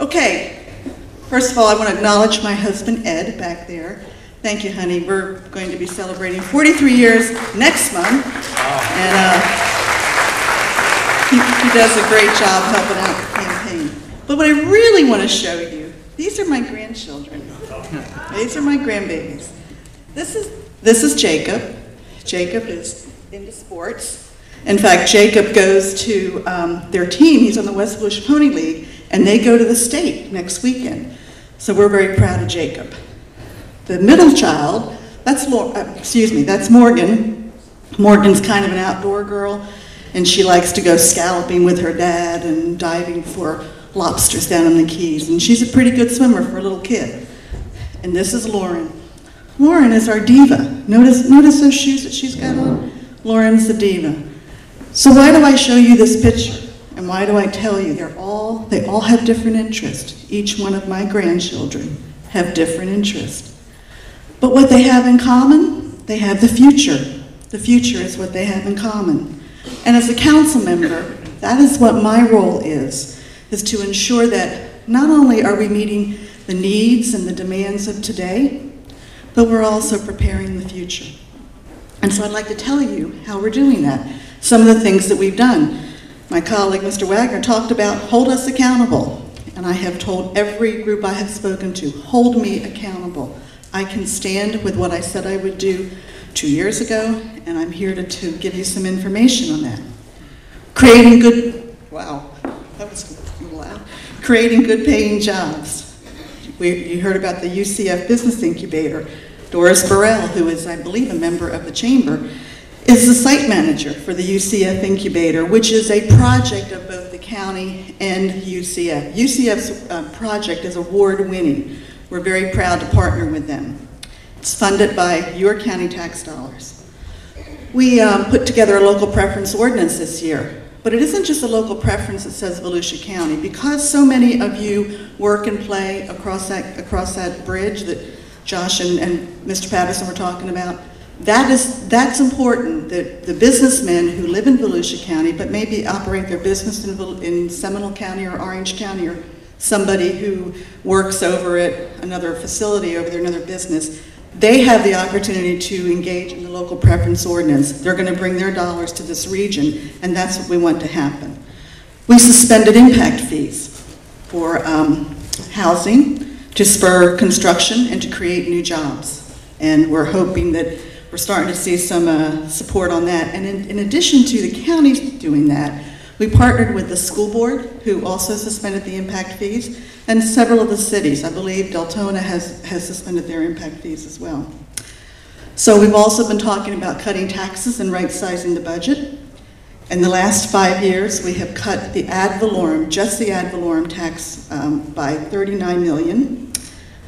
Okay, first of all, I want to acknowledge my husband, Ed, back there. Thank you, honey. We're going to be celebrating 43 years next month. And he does a great job helping out the campaign. But what I really want to show you, these are my grandchildren. These are my grandbabies. This is Jacob. Jacob is into sports. In fact, Jacob goes to their team. He's on the West Volusia Pony League, and they go to the state next weekend. So we're very proud of Jacob. The middle child, that's Morgan. Morgan's kind of an outdoor girl, and she likes to go scalloping with her dad and diving for lobsters down in the Keys. And she's a pretty good swimmer for a little kid. And this is Lauren. Lauren is our diva. Notice those shoes that she's got on? Lauren's the diva. So why do I show you this picture? And why do I tell you they all have different interests? Each one of my grandchildren have different interests. But what they have in common, they have the future. The future is what they have in common. And as a council member, that is what my role is to ensure that not only are we meeting the needs and the demands of today, but we're also preparing the future. And so I'd like to tell you how we're doing that. Some of the things that we've done. My colleague, Mr. Wagner, talked about hold us accountable. And I have told every group I have spoken to, hold me accountable. I can stand with what I said I would do 2 years ago, and I'm here to give you some information on that. Creating good, wow, that was a little loud. Creating good paying jobs. You heard about the UCF Business Incubator. Doris Burrell, who is, I believe, a member of the Chamber, is the site manager for the UCF Incubator, which is a project of both the county and UCF. UCF's project is award-winning. We're very proud to partner with them. It's funded by your county tax dollars. We put together a local preference ordinance this year, but it isn't just a local preference that says Volusia County. Because so many of you work and play across that bridge that Josh and Mr. Patterson were talking about, that's important, that the businessmen who live in Volusia County but maybe operate their business in Seminole County or Orange County, or somebody who works over at another facility over there, another business, they have the opportunity to engage in the local preference ordinance. They're going to bring their dollars to this region, and that's what we want to happen. We suspended impact fees for housing to spur construction and to create new jobs. And we're hoping that we're starting to see some support on that. And in addition to the counties doing that, we partnered with the school board, who also suspended the impact fees, and several of the cities. I believe Deltona has suspended their impact fees as well. So we've also been talking about cutting taxes and right-sizing the budget. In the last 5 years, we have cut the ad valorem, just the ad valorem tax, by $39 million.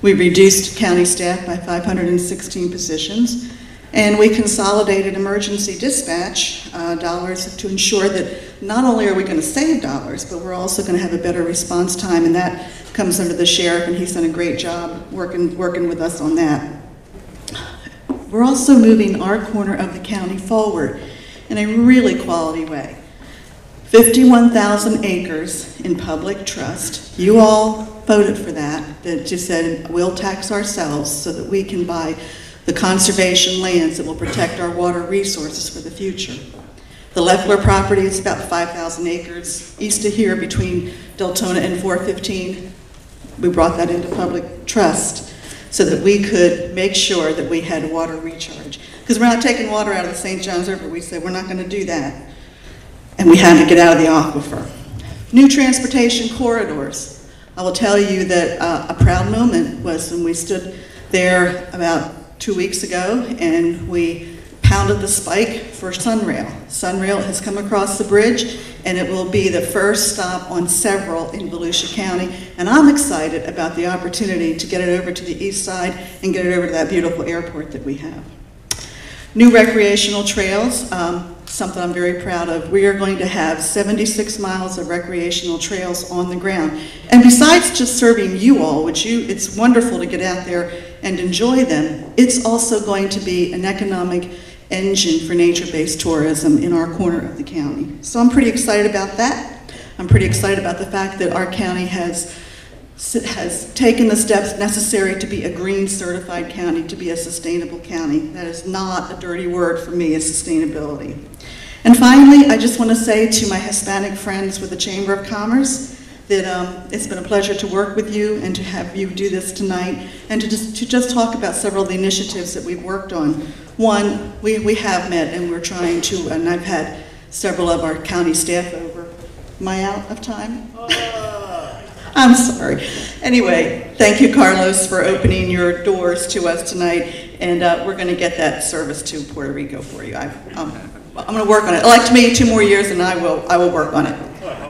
We reduced county staff by 516 positions. And we consolidated emergency dispatch dollars to ensure that not only are we going to save dollars, but we're also going to have a better response time, and that comes under the sheriff, and he's done a great job working with us on that. We're also moving our corner of the county forward in a really quality way. 51,000 acres in public trust. You all voted for that just said we'll tax ourselves so that we can buy the conservation lands that will protect our water resources for the future. The Leffler property is about 5,000 acres east of here between Deltona and 415. We brought that into public trust so that we could make sure that we had water recharge. Because we're not taking water out of the St. Johns River. We said we're not going to do that. And we had to get out of the aquifer. New transportation corridors. I will tell you that a proud moment was when we stood there about 2 weeks ago, and we pounded the spike for Sunrail. Sunrail has come across the bridge, and it will be the first stop on several in Volusia County, and I'm excited about the opportunity to get it over to the east side and get it over to that beautiful airport that we have. New recreational trails, something I'm very proud of. We are going to have 76 miles of recreational trails on the ground. And besides just serving you all, it's wonderful to get out there and enjoy them, it's also going to be an economic engine for nature-based tourism in our corner of the county. So I'm pretty excited about that. I'm pretty excited about the fact that our county has taken the steps necessary to be a green certified county, to be a sustainable county. That is not a dirty word for me, is sustainability. And finally, I just want to say to my Hispanic friends with the Chamber of Commerce that it's been a pleasure to work with you and to have you do this tonight, and to just talk about several of the initiatives that we've worked on. One, we have met and we're trying to, and I've had several of our county staff over. Am I out of time? I'm sorry. Anyway, thank you, Carlos, for opening your doors to us tonight, and we're going to get that service to Puerto Rico for you. I'm going to work on it. Elect me 2 more years, and I will work on it.